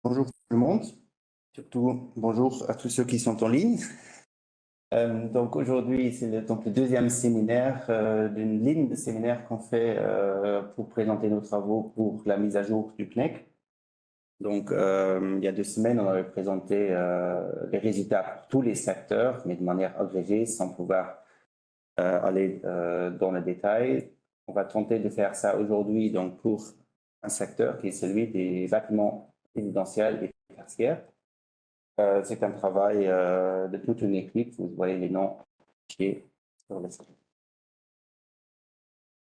Bonjour tout le monde, surtout bonjour à tous ceux qui sont en ligne. Donc aujourd'hui, c'est le deuxième séminaire d'une ligne de séminaires qu'on fait pour présenter nos travaux pour la mise à jour du PNEC. Donc il y a 2 semaines, on avait présenté les résultats pour tous les secteurs, mais de manière agrégée, sans pouvoir aller dans le détail. On va tenter de faire ça aujourd'hui donc pour un secteur qui est celui des bâtiments résidentiels et tertiaires. C'est un travail de toute une équipe. Vous voyez les noms affichés sur le site.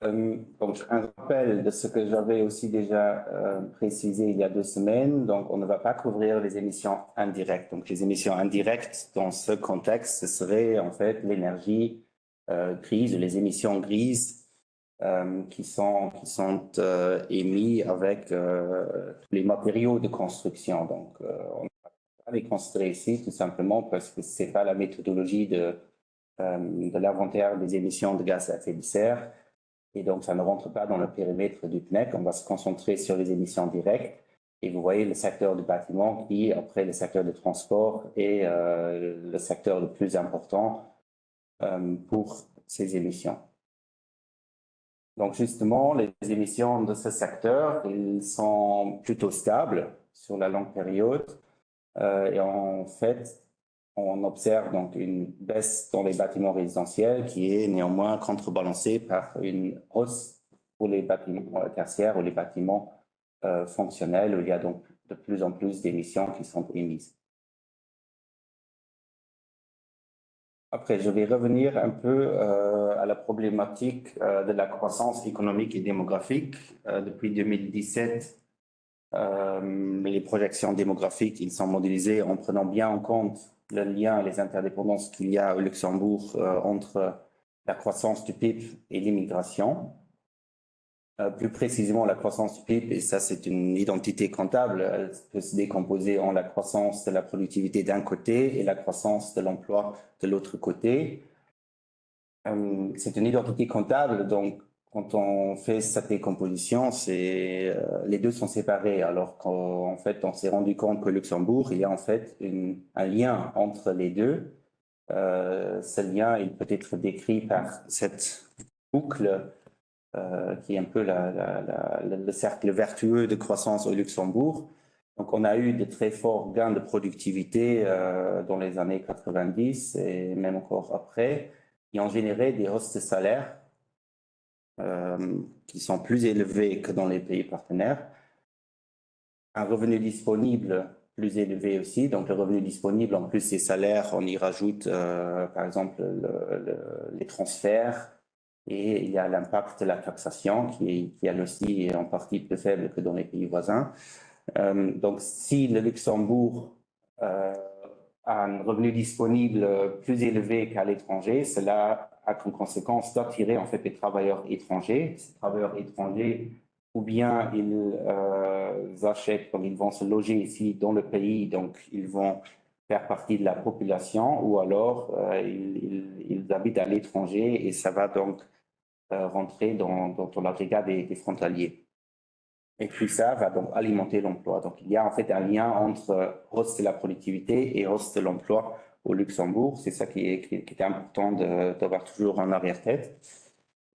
Donc, un rappel de ce que j'avais aussi déjà précisé il y a 2 semaines. Donc, on ne va pas couvrir les émissions indirectes. Donc, les émissions indirectes, dans ce contexte, ce serait en fait l'énergie grise, les émissions grises qui sont émises avec tous les matériaux de construction. Donc, on les considérer ici tout simplement parce que ce n'est pas la méthodologie de l'inventaire des émissions de gaz à effet de serre et donc ça ne rentre pas dans le périmètre du PNEC. On va se concentrer sur les émissions directes et vous voyez le secteur du bâtiment qui, après le secteur du transport, est le secteur le plus important pour ces émissions. Donc justement, les émissions de ce secteur, elles sont plutôt stables sur la longue période. Et en fait, on observe donc une baisse dans les bâtiments résidentiels qui est néanmoins contrebalancée par une hausse pour les bâtiments tertiaires ou les bâtiments fonctionnels où il y a donc de plus en plus d'émissions qui sont émises. Après, je vais revenir un peu à la problématique de la croissance économique et démographique. Depuis 2017, les projections démographiques, ils sont modélisées en prenant bien en compte le lien et les interdépendances qu'il y a au Luxembourg entre la croissance du PIB et l'immigration. Plus précisément, la croissance du PIB, et ça c'est une identité comptable, elle peut se décomposer en la croissance de la productivité d'un côté et la croissance de l'emploi de l'autre côté. C'est une identité comptable, donc quand on fait cette décomposition, les deux sont séparés, alors qu'en fait, on s'est rendu compte qu'au Luxembourg, il y a en fait un lien entre les deux. Ce lien, il peut être décrit par cette boucle qui est un peu le cercle vertueux de croissance au Luxembourg. Donc, on a eu de très forts gains de productivité dans les années 90 et même encore après, qui ont généré des hausses de salaire qui sont plus élevées que dans les pays partenaires. Un revenu disponible plus élevé aussi. Donc, le revenu disponible, en plus des salaires, on y rajoute, par exemple, les transferts et il y a l'impact de la taxation qui elle aussi est en partie plus faible que dans les pays voisins. Donc, si le Luxembourg a un revenu disponible plus élevé qu'à l'étranger, cela a comme conséquence d'attirer en fait des travailleurs étrangers. Ces travailleurs étrangers, ou bien ils achètent, comme ils vont se loger ici dans le pays, donc ils vont faire partie de la population, ou alors ils habitent à l'étranger et ça va donc rentrer dans l'agrégat des frontaliers. Et puis ça va donc alimenter l'emploi. Donc il y a en fait un lien entre hausse de la productivité et hausse de l'emploi au Luxembourg. C'est ça qui est important d'avoir toujours en arrière-tête.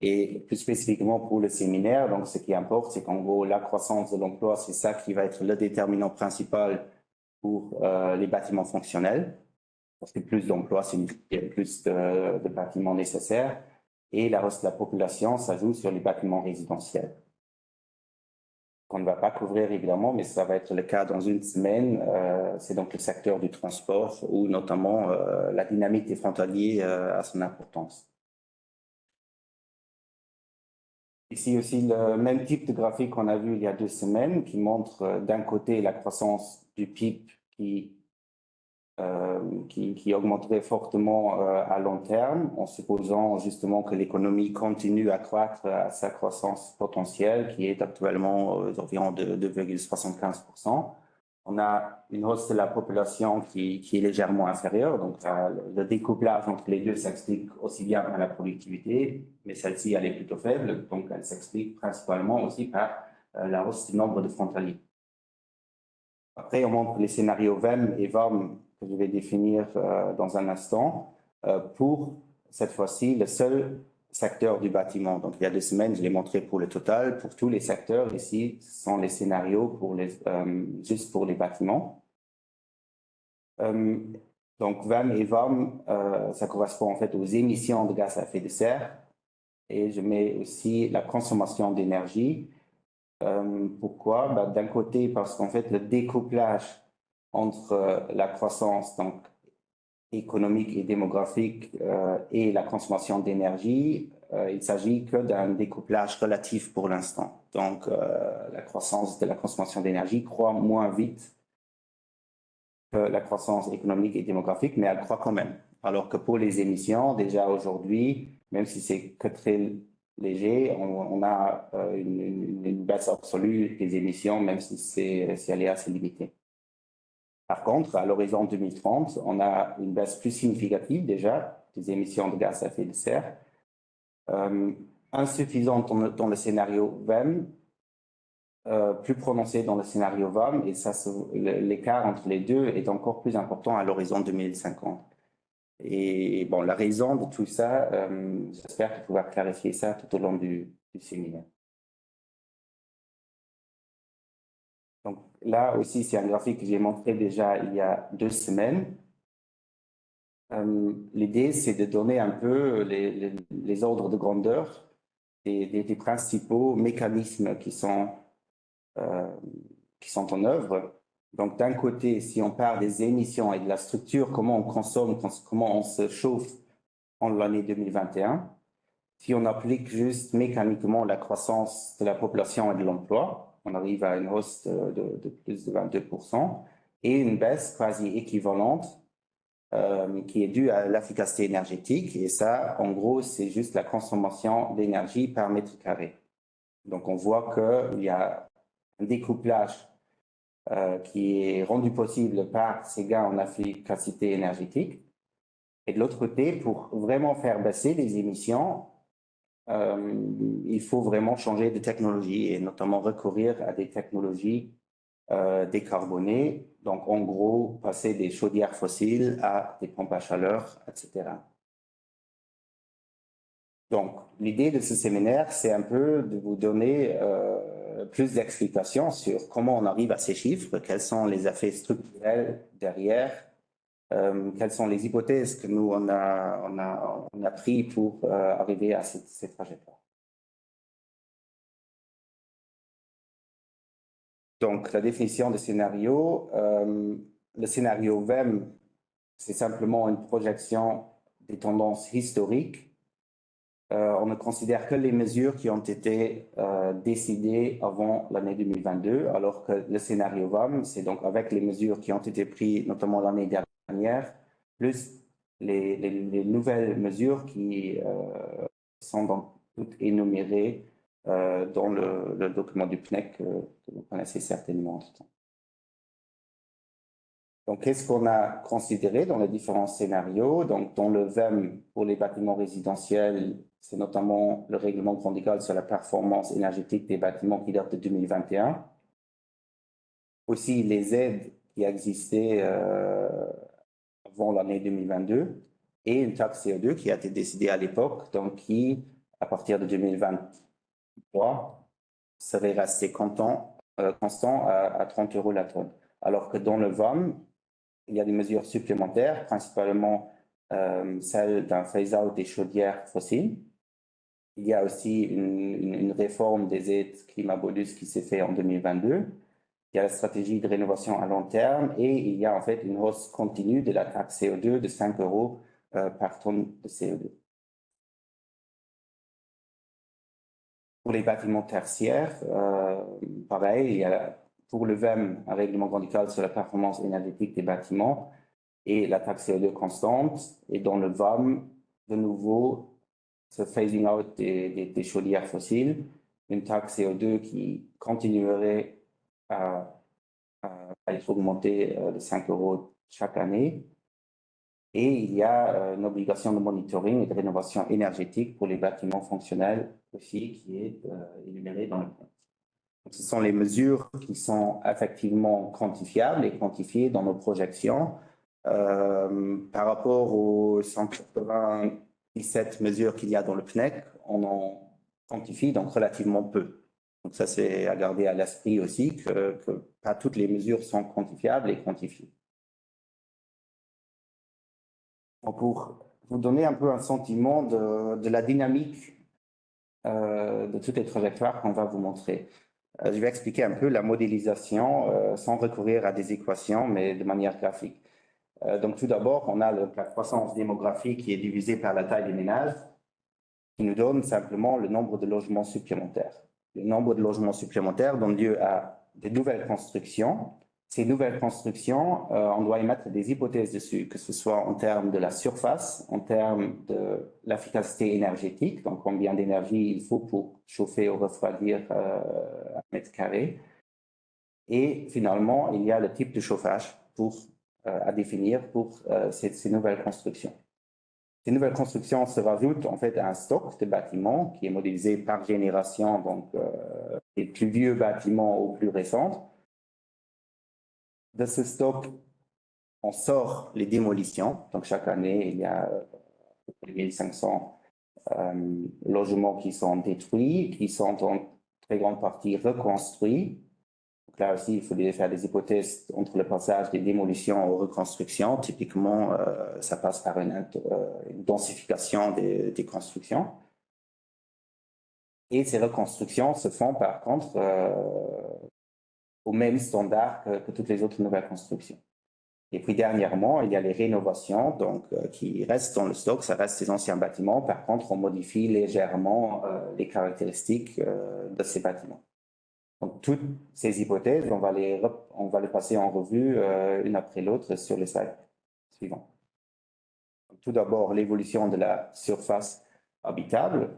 Et plus spécifiquement pour le séminaire, donc ce qui importe, c'est qu'en gros, la croissance de l'emploi, c'est ça qui va être le déterminant principal pour les bâtiments fonctionnels. Parce que plus d'emplois signifie plus de bâtiments nécessaires. Et la hausse de la population, ça joue sur les bâtiments résidentiels. Qu'on ne va pas couvrir évidemment, mais ça va être le cas dans une semaine. C'est donc le secteur du transport où notamment la dynamique des frontaliers a son importance. Ici aussi le même type de graphique qu'on a vu il y a 2 semaines qui montre d'un côté la croissance du PIB qui augmenterait fortement à long terme, en supposant justement que l'économie continue à croître à sa croissance potentielle, qui est actuellement aux environs de 2,75%. On a une hausse de la population qui est légèrement inférieure, donc le découplage entre les deux s'explique aussi bien par la productivité, mais celle-ci, elle est plutôt faible, donc elle s'explique principalement aussi par la hausse du nombre de frontaliers. Après, on montre les scénarios VEM et VAM que je vais définir dans un instant pour, cette fois-ci, le seul secteur du bâtiment. Donc, il y a 2 semaines, je l'ai montré pour le total. Pour tous les secteurs, ici, ce sont les scénarios juste pour les bâtiments. Donc, VEM et VAM, ça correspond en fait aux émissions de gaz à effet de serre. Et je mets aussi la consommation d'énergie. Pourquoi? D'un côté, parce qu'en fait, le découplage entre la croissance donc, économique et démographique et la consommation d'énergie, il s'agit que d'un découplage relatif pour l'instant. Donc, la croissance de la consommation d'énergie croît moins vite que la croissance économique et démographique, mais elle croît quand même. Alors que pour les émissions, déjà aujourd'hui, même si c'est que très léger, on a une baisse absolue des émissions, même si elle est assez limitée. Par contre, à l'horizon 2030, on a une baisse plus significative déjà des émissions de gaz à effet de serre, insuffisante dans le scénario VEM, plus prononcée dans le scénario VAM, et ça, l'écart entre les deux est encore plus important à l'horizon 2050. Et bon, la raison de tout ça, j'espère pouvoir clarifier ça tout au long du séminaire. Donc là aussi, c'est un graphique que j'ai montré déjà il y a 2 semaines. L'idée, c'est de donner un peu les ordres de grandeur des principaux mécanismes qui sont en œuvre. Donc d'un côté, si on parle des émissions et de la structure, comment on consomme, comment on se chauffe en l'année 2021, si on applique juste mécaniquement la croissance de la population et de l'emploi, on arrive à une hausse de plus de 22% et une baisse quasi équivalente qui est due à l'efficacité énergétique. Et ça, en gros, c'est juste la consommation d'énergie par mètre carré. Donc, on voit qu'il y a un découplage qui est rendu possible par ces gains en efficacité énergétique. Et de l'autre côté, pour vraiment faire baisser les émissions, il faut vraiment changer de technologie et notamment recourir à des technologies décarbonées. Donc, en gros, passer des chaudières fossiles à des pompes à chaleur, etc. Donc, l'idée de ce séminaire, c'est un peu de vous donner plus d'explications sur comment on arrive à ces chiffres, quels sont les effets structurels derrière, quelles sont les hypothèses que nous, on a pris pour arriver à cette trajectoire. Donc, la définition de scénario, le scénario VEM, c'est simplement une projection des tendances historiques. On ne considère que les mesures qui ont été décidées avant l'année 2022, alors que le scénario VAM, c'est donc avec les mesures qui ont été prises, notamment l'année dernière, plus les nouvelles mesures qui sont donc toutes énumérées dans le document du PNEC que vous connaissez certainement. Donc, qu'est-ce qu'on a considéré dans les différents scénarios? Donc, dans le VEM, pour les bâtiments résidentiels, c'est notamment le règlement grand égal sur la performance énergétique des bâtiments qui date de 2021. Aussi, les aides qui existaient avant l'année 2022 et une taxe CO2 qui a été décidée à l'époque, donc qui, à partir de 2023, serait resté constant à 30 € la tonne. Alors que dans le VAM, il y a des mesures supplémentaires, principalement celle d'un phase-out des chaudières fossiles. Il y a aussi une réforme des aides climat-bonus qui s'est faite en 2022. Il y a la stratégie de rénovation à long terme et il y a en fait une hausse continue de la taxe CO2 de 5 € par tonne de CO2. Pour les bâtiments tertiaires, pareil, il y a pour le VEM un règlement grand égal sur la performance énergétique des bâtiments et la taxe CO2 constante. Et dans le VAM, de nouveau, ce phasing out des chaudières fossiles, une taxe CO2 qui continuerait à être augmentée de 5 € chaque année. Et il y a une obligation de monitoring et de rénovation énergétique pour les bâtiments fonctionnels aussi qui est énumérée dans le plan. Ce sont les mesures qui sont effectivement quantifiables et quantifiées dans nos projections. Par rapport aux 197 mesures qu'il y a dans le PNEC, on en quantifie donc relativement peu. Donc ça, c'est à garder à l'esprit aussi que pas toutes les mesures sont quantifiables et quantifiées. Pour vous donner un peu un sentiment de la dynamique de toutes les trajectoires qu'on va vous montrer. Je vais expliquer un peu la modélisation sans recourir à des équations, mais de manière graphique. Donc tout d'abord, on a la croissance démographique qui est divisée par la taille des ménages, qui nous donne simplement le nombre de logements supplémentaires. Le nombre de logements supplémentaires donne lieu à des nouvelles constructions. Ces nouvelles constructions, on doit y mettre des hypothèses dessus, que ce soit en termes de la surface, en termes de l'efficacité énergétique, donc combien d'énergie il faut pour chauffer ou refroidir un mètre carré. Et finalement, il y a le type de chauffage à définir pour ces nouvelles constructions. Ces nouvelles constructions se rajoutent en fait à un stock de bâtiments qui est modélisé par génération, donc des plus vieux bâtiments aux plus récents. De ce stock, on sort les démolitions. Donc chaque année, il y a 1500 logements qui sont détruits, qui sont en très grande partie reconstruits. Donc là aussi, il faut faire des hypothèses entre le passage des démolitions aux reconstructions. Typiquement, ça passe par une densification des constructions. Et ces reconstructions se font par contre au même standard que toutes les autres nouvelles constructions. Et puis dernièrement, il y a les rénovations donc, qui restent dans le stock, ça reste ces anciens bâtiments. Par contre, on modifie légèrement les caractéristiques de ces bâtiments. Donc, toutes ces hypothèses, on va les passer en revue une après l'autre sur les slides suivants. Tout d'abord, l'évolution de la surface habitable.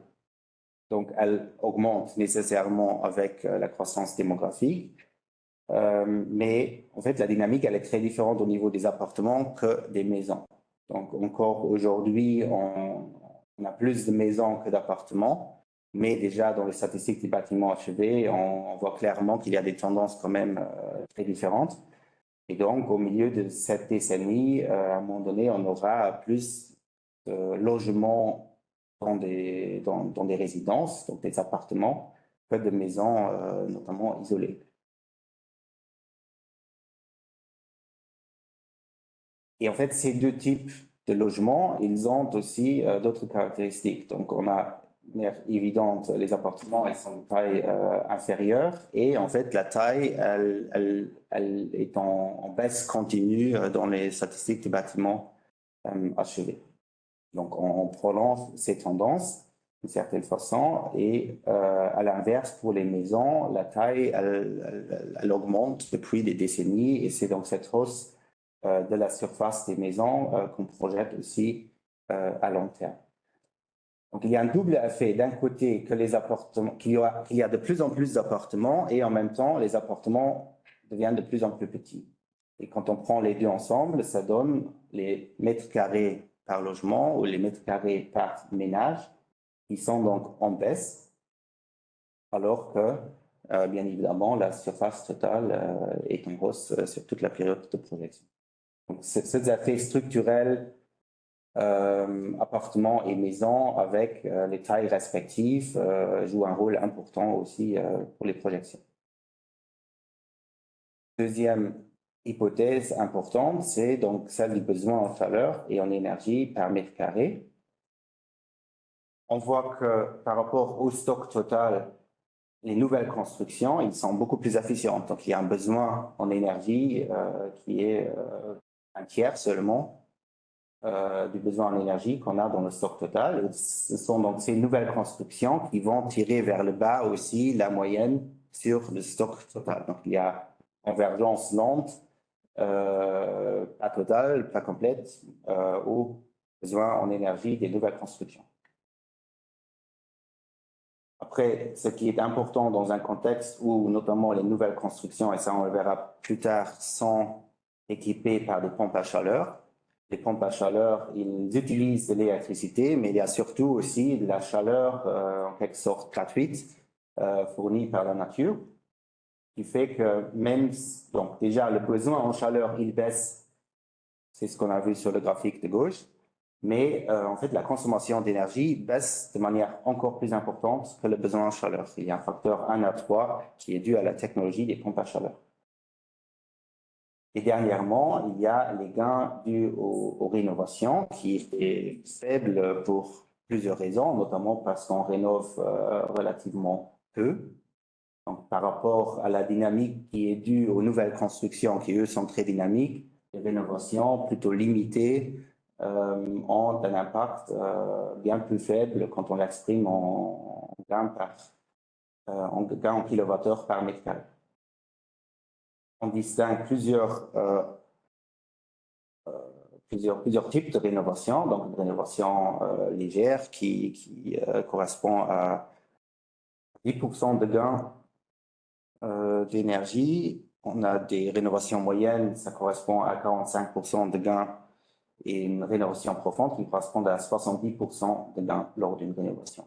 Donc, elle augmente nécessairement avec la croissance démographique. Mais en fait, la dynamique, elle est très différente au niveau des appartements que des maisons. Donc, encore aujourd'hui, on a plus de maisons que d'appartements. Mais déjà, dans les statistiques des bâtiments achevés, on voit clairement qu'il y a des tendances quand même très différentes. Et donc, au milieu de cette décennie, à un moment donné, on aura plus de logements dans des résidences, donc des appartements, que de maisons notamment isolées. Et en fait, ces deux types de logements, ils ont aussi d'autres caractéristiques. Donc, on a de manière évidente, les appartements, elles sont de taille inférieure et en fait, la taille, elle est en baisse continue dans les statistiques des bâtiments achevés. Donc, on prolonge ces tendances d'une certaine façon et à l'inverse, pour les maisons, la taille, elle augmente depuis des décennies et c'est donc cette hausse de la surface des maisons qu'on projette aussi à long terme. Donc, il y a un double effet. D'un côté, que les appartements, qu'il y a de plus en plus d'appartements et en même temps, les appartements deviennent de plus en plus petits. Et quand on prend les deux ensemble, ça donne les mètres carrés par logement ou les mètres carrés par ménage qui sont donc en baisse, alors que, bien évidemment, la surface totale est en hausse sur toute la période de projection. Donc, ces effets structurels, appartements et maisons avec les tailles respectives jouent un rôle important aussi pour les projections. Deuxième hypothèse importante, c'est donc celle du besoin en chaleur et en énergie par mètre carré. On voit que par rapport au stock total, les nouvelles constructions, ils sont beaucoup plus efficientes. Donc, il y a un besoin en énergie qui est un tiers seulement du besoin en énergie qu'on a dans le stock total. Et ce sont donc ces nouvelles constructions qui vont tirer vers le bas aussi la moyenne sur le stock total. Donc, il y a convergence lente, pas totale, pas complète, au besoin en énergie des nouvelles constructions. Après, ce qui est important dans un contexte où notamment les nouvelles constructions, et ça on le verra plus tard, sont équipées par des pompes à chaleur. Les pompes à chaleur, ils utilisent de l'électricité, mais il y a surtout aussi de la chaleur en quelque sorte gratuite, fournie par la nature. qui fait que même, donc déjà le besoin en chaleur, il baisse, c'est ce qu'on a vu sur le graphique de gauche, mais en fait la consommation d'énergie baisse de manière encore plus importante que le besoin en chaleur. Il y a un facteur 1 à 3 qui est dû à la technologie des pompes à chaleur. Et dernièrement, il y a les gains dus aux rénovations qui est faible pour plusieurs raisons, notamment parce qu'on rénove relativement peu. Donc, par rapport à la dynamique qui est due aux nouvelles constructions qui, eux, sont très dynamiques, les rénovations plutôt limitées ont un impact bien plus faible quand on l'exprime en gain en kilowattheure par mètre carré. On distingue plusieurs types de rénovations, donc une rénovation légère qui correspond à 10% de gain d'énergie. On a des rénovations moyennes, ça correspond à 45% de gain, et une rénovation profonde qui correspond à 70% de gain lors d'une rénovation.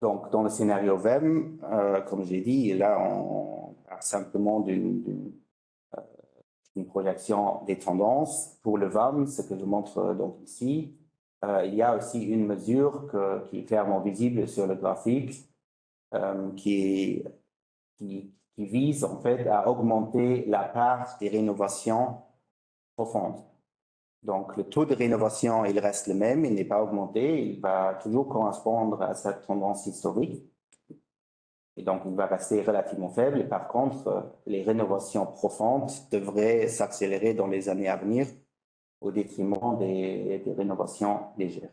Donc, dans le scénario VEM, comme j'ai dit, là, on parle simplement d'une projection des tendances. Pour le VAM, ce que je montre donc ici, il y a aussi une mesure qui est clairement visible sur le graphique, qui vise en fait à augmenter la part des rénovations profondes. Donc, le taux de rénovation, il reste le même, il n'est pas augmenté, il va toujours correspondre à cette tendance historique. Et donc, il va rester relativement faible. Et par contre, les rénovations profondes devraient s'accélérer dans les années à venir au détriment des rénovations légères.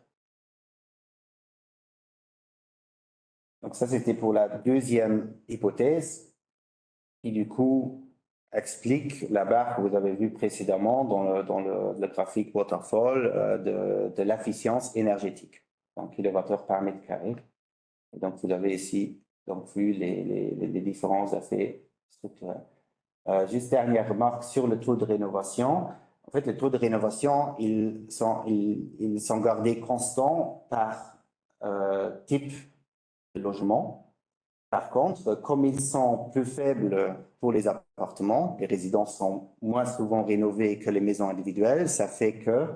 Donc, ça, c'était pour la deuxième hypothèse qui, du coup, explique la barre que vous avez vue précédemment dans le graphique waterfall de l'efficience énergétique, donc kilowattheure par mètre carré. Et donc, vous avez ici donc, vu les différents effets structurels. Juste dernière remarque sur le taux de rénovation. En fait, les taux de rénovation, ils sont gardés constants par type de logement. Par contre, comme ils sont plus faibles pour les appartements, les résidences sont moins souvent rénovées que les maisons individuelles, ça fait que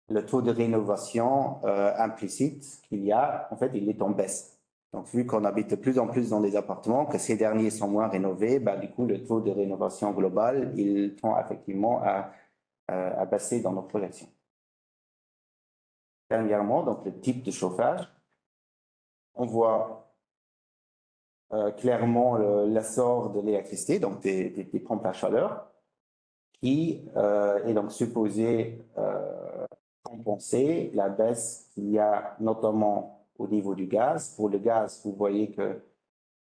le taux de rénovation implicite qu'il y a, en fait, il est en baisse. Donc, vu qu'on habite de plus en plus dans des appartements, que ces derniers sont moins rénovés, bah, du coup, le taux de rénovation global, il tend effectivement à baisser dans nos projections. Dernièrement, donc le type de chauffage, on voit clairement l'essor de l'électricité, donc des pompes à chaleur, qui est donc supposé compenser la baisse qu'il y a notamment au niveau du gaz. Pour le gaz, vous voyez que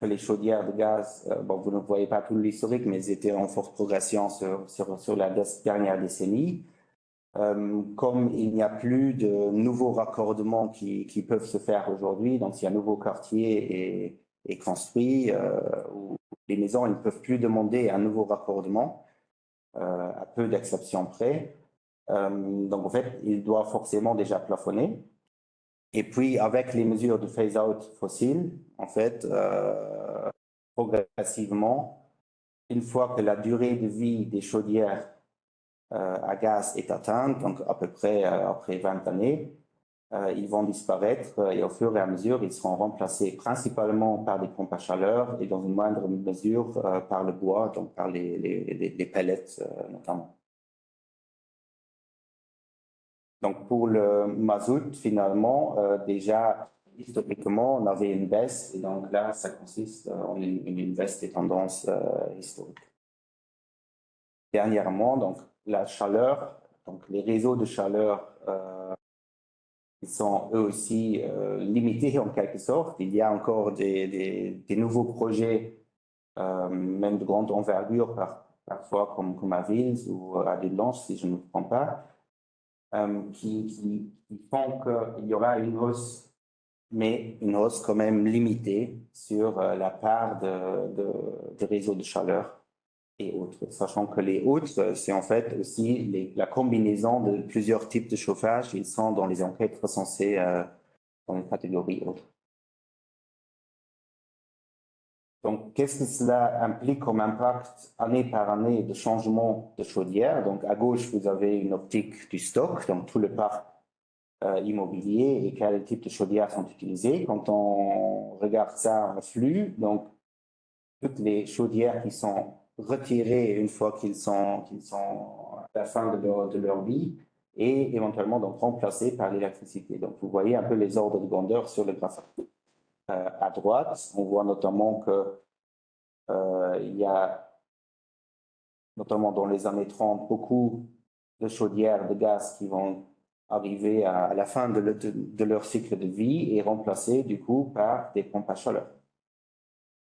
les chaudières de gaz, bon, vous ne voyez pas tout l'historique, mais elles étaient en forte progression sur la dernière décennie. Comme il n'y a plus de nouveaux raccordements qui peuvent se faire aujourd'hui, donc si un nouveau quartier est construit, où les maisons ne peuvent plus demander un nouveau raccordement, à peu d'exceptions près. Donc en fait, il doit forcément déjà plafonner. Et puis avec les mesures de phase-out fossile, en fait, progressivement, une fois que la durée de vie des chaudières à gaz est atteinte, donc à peu près après 20 années, ils vont disparaître et au fur et à mesure, ils seront remplacés principalement par des pompes à chaleur et dans une moindre mesure par le bois, donc par les pellets notamment. Donc pour le mazout, finalement, déjà historiquement, on avait une baisse et donc là, ça consiste en une baisse des tendances historiques. Dernièrement, donc la chaleur, donc les réseaux de chaleur ils sont eux aussi limités en quelque sorte. Il y a encore des nouveaux projets, même de grande envergure parfois comme à Vils ou à Blanche, si je ne me trompe pas, qui font qu'il y aura une hausse, mais une hausse quand même limitée sur la part de réseaux de chaleur et autres, sachant que les autres, c'est en fait aussi la combinaison de plusieurs types de chauffage. Ils sont dans les enquêtes recensées dans les catégories autres. Donc, qu'est-ce que cela implique comme impact année par année de changement de chaudière? Donc, à gauche, vous avez une optique du stock, donc tout le parc immobilier et quel type de chaudières sont utilisées. Quand on regarde ça en flux, donc toutes les chaudières qui sont retirées une fois qu'ils sont à la fin de leur vie et éventuellement donc remplacées par l'électricité. Donc, vous voyez un peu les ordres de grandeur sur le graphique. À droite, on voit notamment que il y a, notamment dans les années 30, beaucoup de chaudières de gaz qui vont arriver à la fin de leur cycle de vie et remplacer du coup par des pompes à chaleur.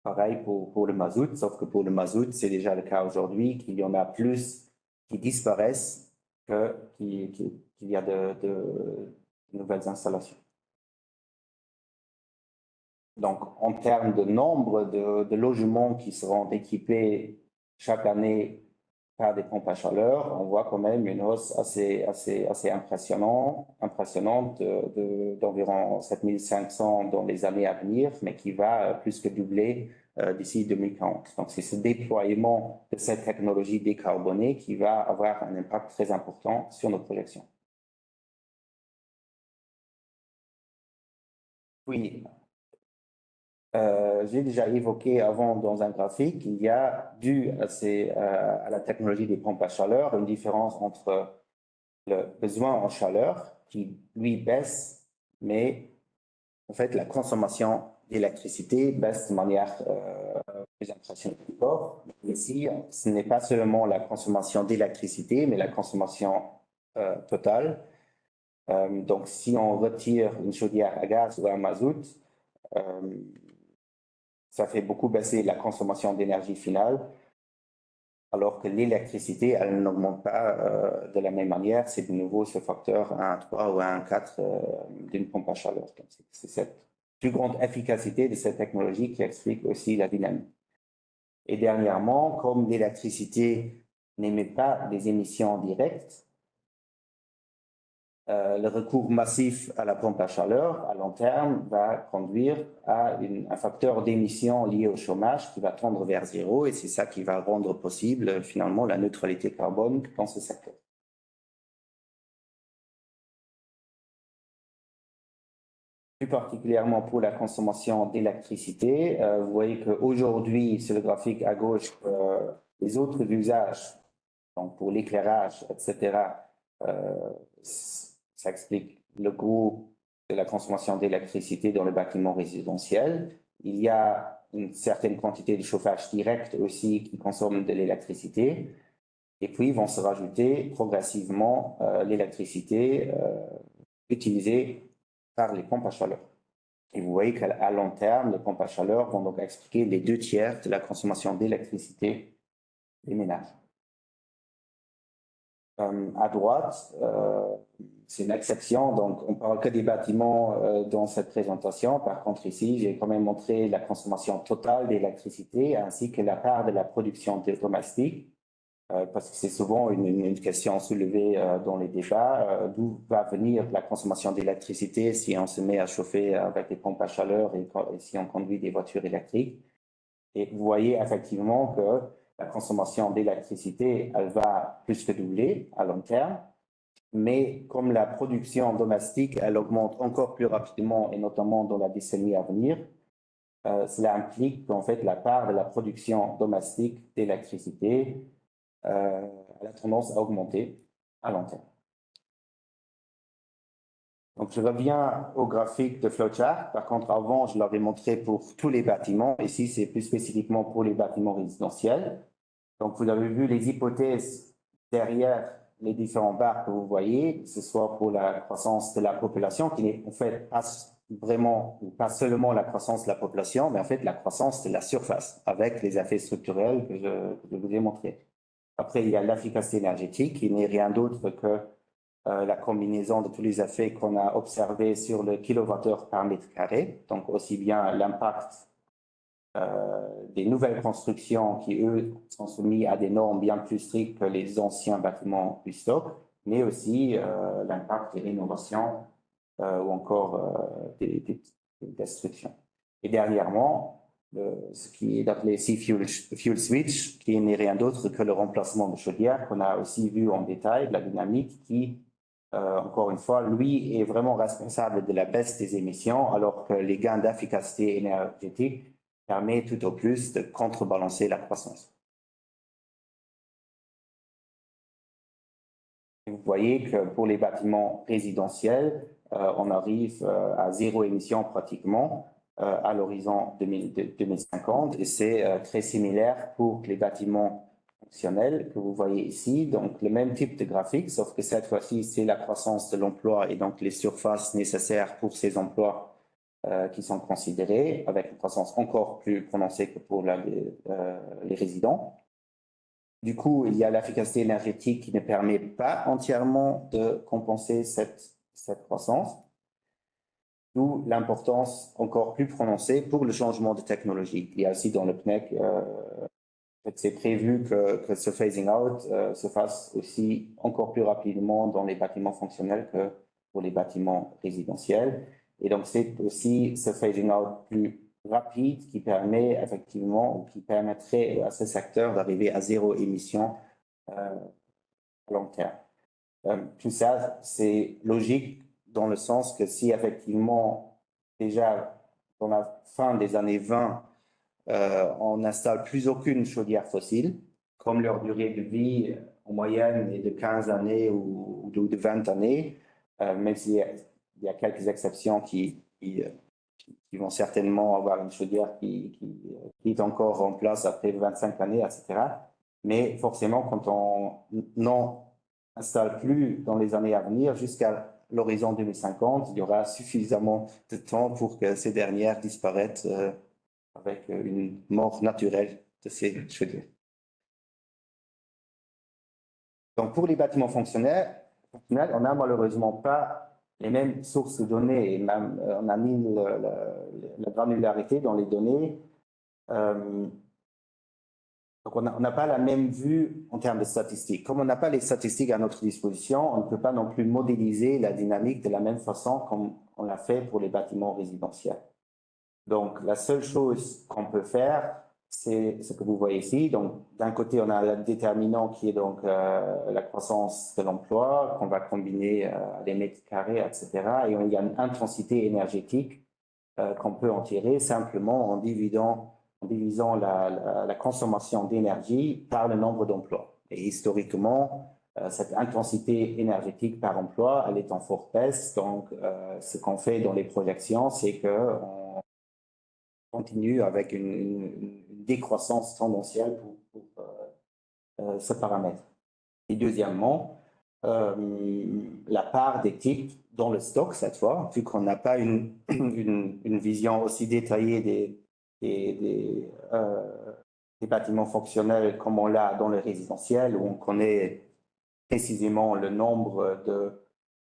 Pareil pour le mazout, sauf que pour le mazout, c'est déjà le cas aujourd'hui qu'il y en a plus qui disparaissent qu'il y a de nouvelles installations. Donc, en termes de nombre de logements qui seront équipés chaque année par des pompes à chaleur, on voit quand même une hausse assez impressionnante d'environ 7500 dans les années à venir, mais qui va plus que doubler d'ici 2040. Donc, c'est ce déploiement de cette technologie décarbonée qui va avoir un impact très important sur nos projections. Oui. J'ai déjà évoqué avant dans un graphique, il y a, dû à la technologie des pompes à chaleur, une différence entre le besoin en chaleur qui, lui, baisse, mais en fait, la consommation d'électricité baisse de manière plus impressionnante. Ici, ce n'est pas seulement la consommation d'électricité, mais la consommation totale. Donc, si on retire une chaudière à gaz ou à mazout, ça fait beaucoup baisser la consommation d'énergie finale, alors que l'électricité, elle n'augmente pas de la même manière. C'est de nouveau ce facteur 1,3 ou 1,4 d'une pompe à chaleur. C'est cette plus grande efficacité de cette technologie qui explique aussi la dynamique. Et dernièrement, comme l'électricité n'émet pas des émissions directes, le recours massif à la pompe à chaleur, à long terme, va conduire à un facteur d'émission lié au chômage qui va tendre vers zéro et c'est ça qui va rendre possible finalement la neutralité carbone dans ce secteur. Plus particulièrement pour la consommation d'électricité, vous voyez qu'aujourd'hui, sur le graphique à gauche, les autres usages, donc pour l'éclairage, etc., ça explique le gros de la consommation d'électricité dans les bâtiments résidentiels. Il y a une certaine quantité de chauffage direct aussi qui consomme de l'électricité. Et puis, vont se rajouter progressivement l'électricité utilisée par les pompes à chaleur. Et vous voyez qu'à long terme, les pompes à chaleur vont donc expliquer les 2/3 de la consommation d'électricité des ménages. À droite, c'est une exception, donc on ne parle que des bâtiments dans cette présentation. Par contre, ici, j'ai quand même montré la consommation totale d'électricité ainsi que la part de la production domestique, parce que c'est souvent une question soulevée dans les débats. D'où va venir la consommation d'électricité si on se met à chauffer avec des pompes à chaleur et si on conduit des voitures électriques? Et vous voyez effectivement que la consommation d'électricité, elle va plus que doubler à long terme. Mais comme la production domestique, elle augmente encore plus rapidement et notamment dans la décennie à venir, cela implique qu'en fait la part de la production domestique d'électricité a la tendance à augmenter à long terme. Donc je reviens au graphique de flowchart. Par contre, avant, je l'avais montré pour tous les bâtiments. Ici, c'est plus spécifiquement pour les bâtiments résidentiels. Donc vous avez vu les hypothèses derrière les différents barres que vous voyez, que ce soit pour la croissance de la population, qui n'est en fait pas seulement la croissance de la population, mais en fait la croissance de la surface, avec les effets structurels que je vous ai montrés. Après, il y a l'efficacité énergétique, qui n'est rien d'autre que la combinaison de tous les effets qu'on a observés sur le kilowattheure par mètre carré, donc aussi bien l'impact des nouvelles constructions qui, eux, sont soumis à des normes bien plus strictes que les anciens bâtiments du stock, mais aussi l'impact des rénovations ou encore des destructions. Et dernièrement, ce qui est appelé ici fuel switch, qui n'est rien d'autre que le remplacement de chaudière qu'on a aussi vu en détail, de la dynamique, qui, encore une fois, lui est vraiment responsable de la baisse des émissions, alors que les gains d'efficacité énergétique permettent tout au plus de contrebalancer la croissance. Vous voyez que pour les bâtiments résidentiels, on arrive à zéro émission pratiquement à l'horizon 2050 et c'est très similaire pour les bâtiments fonctionnels que vous voyez ici. Donc le même type de graphique, sauf que cette fois-ci, c'est la croissance de l'emploi et donc les surfaces nécessaires pour ces emplois qui sont considérés avec une croissance encore plus prononcée que pour les résidents. Du coup, il y a l'efficacité énergétique qui ne permet pas entièrement de compenser cette croissance, d'où l'importance encore plus prononcée pour le changement de technologie. Il y a aussi dans le PNEC, c'est prévu que ce phasing out se fasse aussi encore plus rapidement dans les bâtiments fonctionnels que pour les bâtiments résidentiels. Et donc, c'est aussi ce phasing out plus rapide qui permet effectivement, ou qui permettrait à ce secteur d'arriver à zéro émission à long terme. Tout ça, c'est logique dans le sens que si effectivement, déjà dans la fin des années 20, on n'installe plus aucune chaudière fossile, comme leur durée de vie en moyenne est de 15 années ou de 20 années, même s'il y a quelques exceptions qui vont certainement avoir une chaudière qui est encore en place après 25 années, etc. Mais forcément, quand on n'en installe plus dans les années à venir, jusqu'à l'horizon 2050, il y aura suffisamment de temps pour que ces dernières disparaissent avec une mort naturelle de ces chaudières. Donc, pour les bâtiments fonctionnels, on n'a malheureusement pas les mêmes sources de données et même on a mis la granularité dans les données. Donc, on n'a pas la même vue en termes de statistiques. Comme on n'a pas les statistiques à notre disposition, on ne peut pas non plus modéliser la dynamique de la même façon comme on l'a fait pour les bâtiments résidentiels. Donc, la seule chose qu'on peut faire, c'est ce que vous voyez ici. Donc, d'un côté, on a le déterminant qui est donc la croissance de l'emploi, qu'on va combiner à des mètres carrés, etc. Et il y a une intensité énergétique qu'on peut en tirer simplement en divisant la consommation d'énergie par le nombre d'emplois. Et historiquement, cette intensité énergétique par emploi, elle est en forte baisse. Donc, ce qu'on fait dans les projections, c'est qu'on continue avec une décroissance tendancielle pour ce paramètre. Et deuxièmement, la part des types dans le stock cette fois, vu qu'on n'a pas une vision aussi détaillée des bâtiments fonctionnels comme on l'a dans les résidentiels, où on connaît précisément le nombre de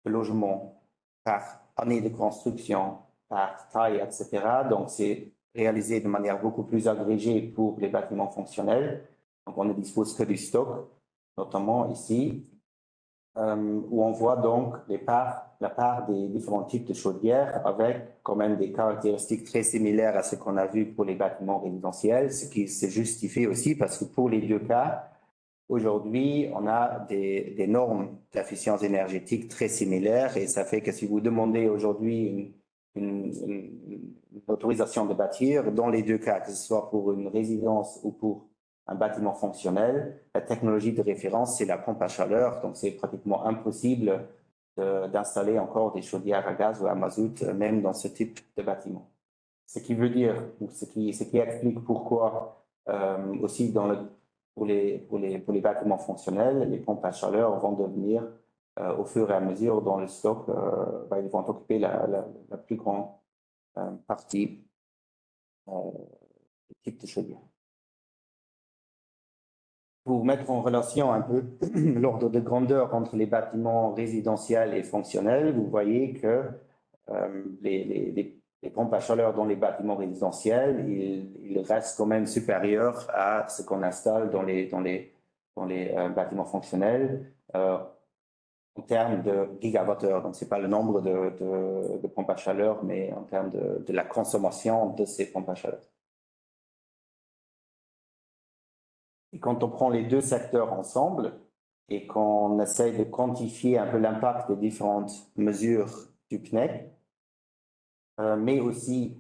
logements par année de construction, par taille, etc. Donc, c'est réalisé de manière beaucoup plus agrégée pour les bâtiments fonctionnels. Donc, on ne dispose que du stock, notamment ici, où on voit donc la part des différents types de chaudières avec quand même des caractéristiques très similaires à ce qu'on a vu pour les bâtiments résidentiels, ce qui se justifie aussi parce que pour les deux cas, aujourd'hui, on a des normes d'efficience énergétique très similaires et ça fait que si vous demandez aujourd'hui une autorisation de bâtir, dans les deux cas, que ce soit pour une résidence ou pour un bâtiment fonctionnel, la technologie de référence, c'est la pompe à chaleur, donc c'est pratiquement impossible d'installer encore des chaudières à gaz ou à mazout, même dans ce type de bâtiment. Ce qui veut dire, ce qui explique pourquoi aussi pour les bâtiments fonctionnels, les pompes à chaleur vont devenir, au fur et à mesure dans le stock, ils vont occuper la plus grande partie du type de chaudière. Pour mettre en relation un peu l'ordre de grandeur entre les bâtiments résidentiels et fonctionnels, vous voyez que les pompes à chaleur dans les bâtiments résidentiels, ils restent quand même supérieurs à ce qu'on installe dans les bâtiments fonctionnels en termes de gigawattheures. Donc, ce n'est pas le nombre de pompes à chaleur, mais en termes de la consommation de ces pompes à chaleur. Et quand on prend les deux secteurs ensemble et qu'on essaye de quantifier un peu l'impact des différentes mesures du PNEC, mais aussi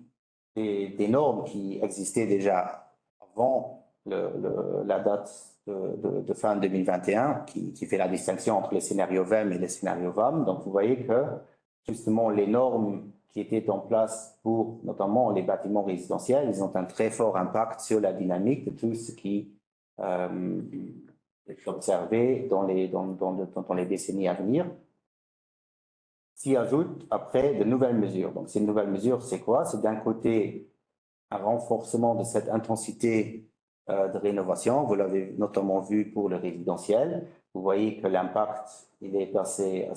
des normes qui existaient déjà avant la date de fin 2021, qui fait la distinction entre les scénarios VEM et les scénarios VAM. Donc, vous voyez que justement les normes qui étaient en place pour notamment les bâtiments résidentiels, ils ont un très fort impact sur la dynamique de tout ce qui est observé dans les décennies à venir. S'y ajoutent après de nouvelles mesures. Donc, ces nouvelles mesures, c'est quoi? C'est d'un côté un renforcement de cette intensité de rénovation. Vous l'avez notamment vu pour le résidentiel. Vous voyez que l'impact, il est assez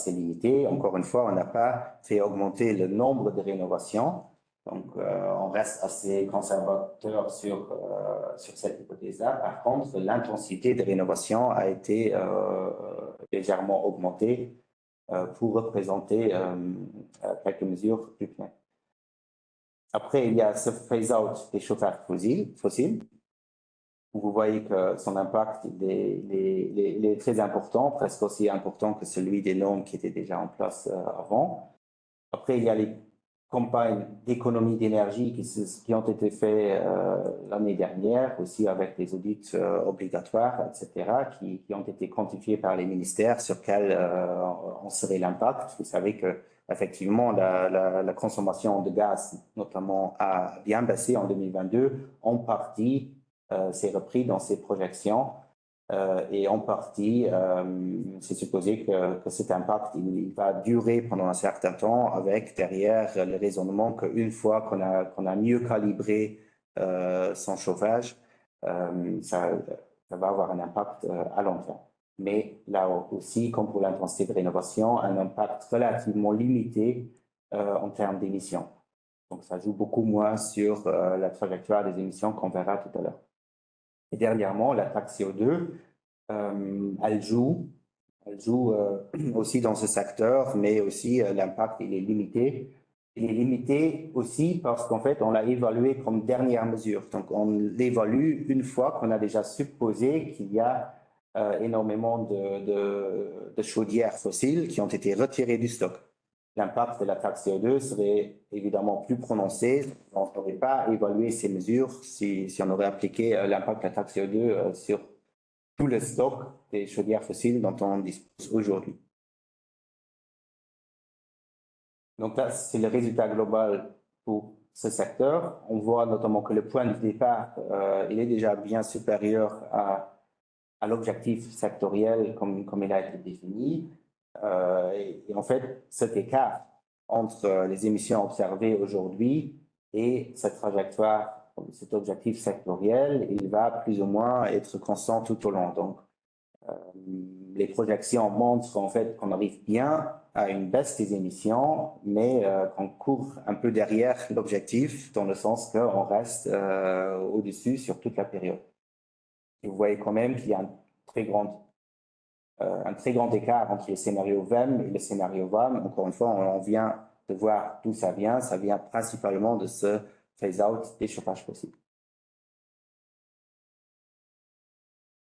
limité. Encore une fois, on n'a pas fait augmenter le nombre de rénovations. Donc, on reste assez conservateur sur cette hypothèse-là. Par contre, l'intensité de rénovation a été légèrement augmentée pour représenter quelques mesures du PNEC. Après, il y a ce phase-out des chauffages fossiles, où vous voyez que son impact il est très important, presque aussi important que celui des normes qui étaient déjà en place avant. Après, il y a les campagnes d'économie d'énergie qui ont été faites l'année dernière, aussi avec des audits obligatoires, etc., qui ont été quantifiés par les ministères sur quel en serait l'impact. Vous savez que effectivement, la consommation de gaz, notamment, a bien baissé en 2022. En partie, c'est repris dans ces projections. Et en partie, c'est supposé que cet impact il va durer pendant un certain temps, avec derrière le raisonnement qu'une fois qu'on a mieux calibré son chauffage, ça va avoir un impact à long terme. Mais là aussi, comme pour l'intensité de rénovation, un impact relativement limité en termes d'émissions. Donc, ça joue beaucoup moins sur la trajectoire des émissions qu'on verra tout à l'heure. Et dernièrement, la taxe CO2, elle joue aussi dans ce secteur, mais aussi l'impact, il est limité. Il est limité aussi parce qu'en fait, on l'a évalué comme dernière mesure. Donc, on l'évalue une fois qu'on a déjà supposé qu'il y a énormément de chaudières fossiles qui ont été retirées du stock. L'impact de la taxe CO2 serait évidemment plus prononcé. On n'aurait pas évalué ces mesures si on aurait appliqué l'impact de la taxe CO2 sur tout le stock des chaudières fossiles dont on dispose aujourd'hui. Donc là, c'est le résultat global pour ce secteur. On voit notamment que le point de départ, il est déjà bien supérieur à l'objectif sectoriel comme il a été défini. Et en fait, cet écart entre les émissions observées aujourd'hui et cette trajectoire, cet objectif sectoriel, il va plus ou moins être constant tout au long. Donc, les projections montrent en fait qu'on arrive bien à une baisse des émissions, mais qu'on court un peu derrière l'objectif, dans le sens qu'on reste au-dessus sur toute la période. Et vous voyez quand même qu'il y a un très grand écart entre le scénario VEM et le scénario VAM. Encore une fois, on vient de voir d'où ça vient. Ça vient principalement de ce phase-out des chauffages fossiles.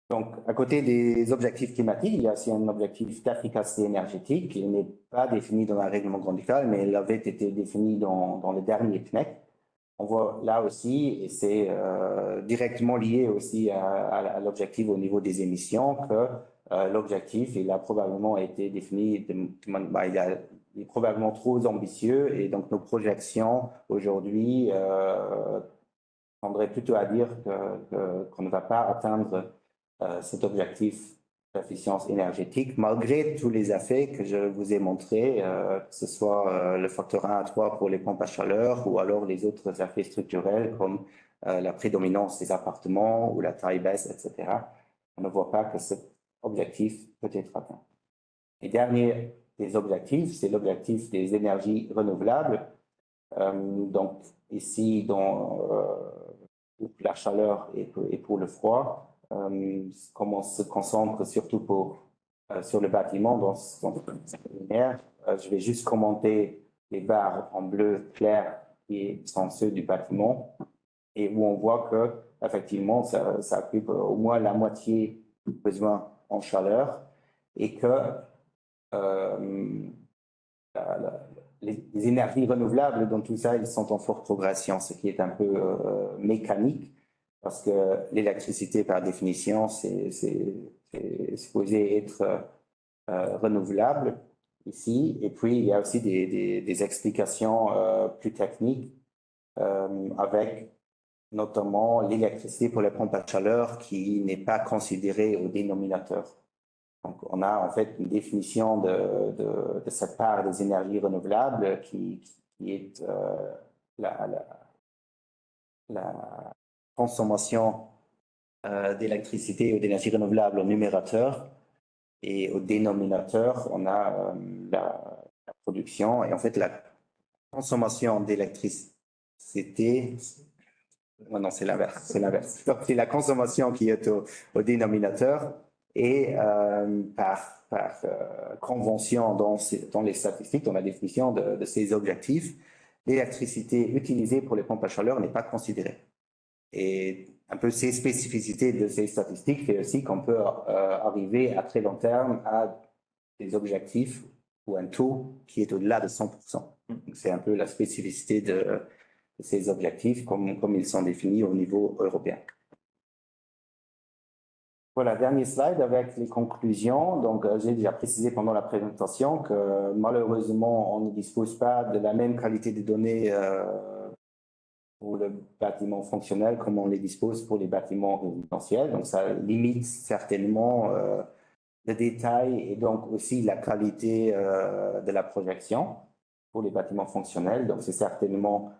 Donc, à côté des objectifs climatiques, il y a aussi un objectif d'efficacité énergétique qui n'est pas défini dans un règlement grand école, mais il avait été défini dans le dernier PNEC. On voit là aussi, et c'est directement lié aussi à l'objectif au niveau des émissions, que l'objectif, il a probablement été défini, il est probablement trop ambitieux, et donc nos projections aujourd'hui tendraient plutôt à dire qu'on ne va pas atteindre cet objectif d'efficience énergétique, malgré tous les effets que je vous ai montrés, que ce soit le facteur 1 à 3 pour les pompes à chaleur ou alors les autres effets structurels comme la prédominance des appartements ou la taille baisse, etc. On ne voit pas que cet objectif peut être atteint. Et dernier des objectifs, c'est l'objectif des énergies renouvelables. Donc ici, pour la chaleur et pour le froid, comme on se concentre surtout sur le bâtiment dans ce linéaire, je vais juste commenter les barres en bleu clair qui sont ceux du bâtiment. et où on voit que effectivement ça occupe au moins la moitié du besoin en chaleur et que les énergies renouvelables dans tout ça, ils sont en forte progression, ce qui est un peu mécanique, parce que l'électricité, par définition, c'est supposé être renouvelable ici. Et puis, il y a aussi des explications plus techniques avec notamment l'électricité pour les pompes à chaleur qui n'est pas considérée au dénominateur. Donc, on a en fait une définition de cette part des énergies renouvelables qui est la consommation d'électricité ou d'énergie renouvelable au numérateur, et au dénominateur, on a la production. Et en fait, la consommation d'électricité, non, c'est l'inverse, c'est l'inverse. Donc, c'est la consommation qui est au dénominateur. Et par convention dans les statistiques, dans la définition de ces objectifs, l'électricité utilisée pour les pompes à chaleur n'est pas considérée. Et un peu ces spécificités de ces statistiques fait aussi qu'on peut arriver à très long terme à des objectifs ou un taux qui est au-delà de 100%. C'est un peu la spécificité de ces objectifs comme ils sont définis au niveau européen. Voilà, dernier slide avec les conclusions. Donc, j'ai déjà précisé pendant la présentation que malheureusement, on ne dispose pas de la même qualité de données pour le bâtiment fonctionnel comme on les dispose pour les bâtiments résidentiels. Donc, ça limite certainement le détail et donc aussi la qualité de la projection pour les bâtiments fonctionnels. Donc, c'est certainement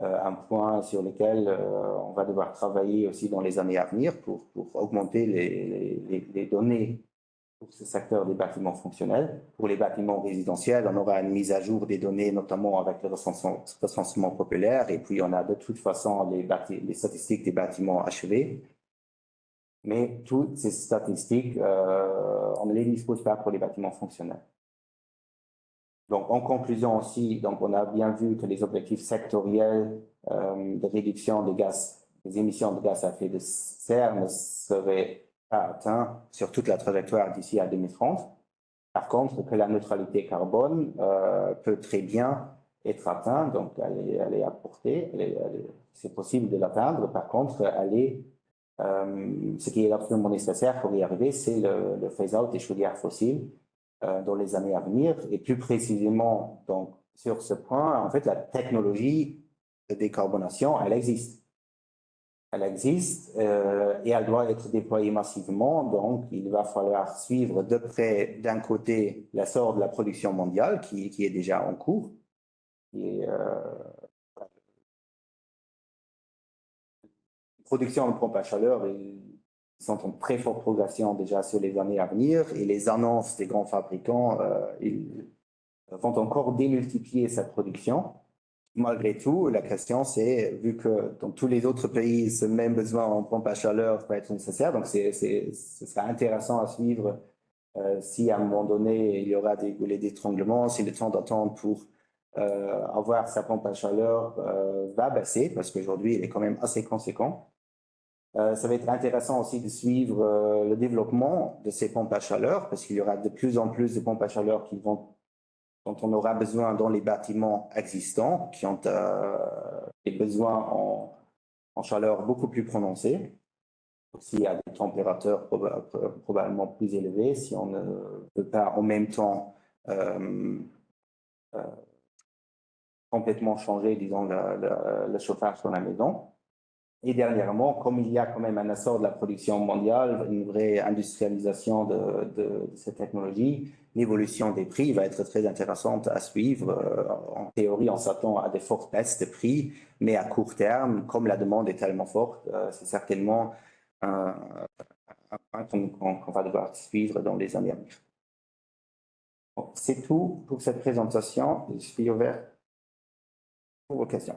un point sur lequel on va devoir travailler aussi dans les années à venir pour augmenter les données pour ce secteur des bâtiments fonctionnels. Pour les bâtiments résidentiels, on aura une mise à jour des données, notamment avec le recensement populaire, et puis on a de toute façon les statistiques des bâtiments achevés. Mais toutes ces statistiques, on ne les dispose pas pour les bâtiments fonctionnels. Donc, en conclusion aussi, donc on a bien vu que les objectifs sectoriels de réduction des émissions de gaz à effet de serre ne seraient pas atteints sur toute la trajectoire d'ici à 2030. Par contre, que la neutralité carbone peut très bien être atteinte, donc elle est à portée, c'est possible de l'atteindre. Par contre, ce qui est absolument nécessaire pour y arriver, c'est le phase-out des chaudières fossiles dans les années à venir. Et plus précisément, donc, sur ce point, en fait, la technologie de décarbonation, elle existe. Elle existe et elle doit être déployée massivement. Donc, il va falloir suivre de près, d'un côté, l'essor de la production mondiale qui est déjà en cours. Et, production de pompes à chaleur, ils sont en très forte progression déjà sur les années à venir et les annonces des grands fabricants, ils vont encore démultiplier cette production. Malgré tout, la question c'est, vu que dans tous les autres pays, ce même besoin en pompe à chaleur va être nécessaire, donc ce sera intéressant à suivre si à un moment donné il y aura des goulets d'étranglement, si le temps d'attente pour avoir sa pompe à chaleur va baisser, parce qu'aujourd'hui il est quand même assez conséquent. Ça va être intéressant aussi de suivre le développement de ces pompes à chaleur, parce qu'il y aura de plus en plus de pompes à chaleur dont on aura besoin dans les bâtiments existants, qui ont des besoins en chaleur beaucoup plus prononcés, aussi à des températures probablement plus élevées, si on ne peut pas en même temps complètement changer, disons, le chauffage dans la maison. Et dernièrement, comme il y a quand même un essor de la production mondiale, une vraie industrialisation de cette technologie, l'évolution des prix va être très intéressante à suivre. En théorie, on s'attend à des fortes baisses de prix, mais à court terme, comme la demande est tellement forte, c'est certainement un point qu'on va devoir suivre dans les années à venir. Bon, c'est tout pour cette présentation. Je suis ouvert pour vos questions.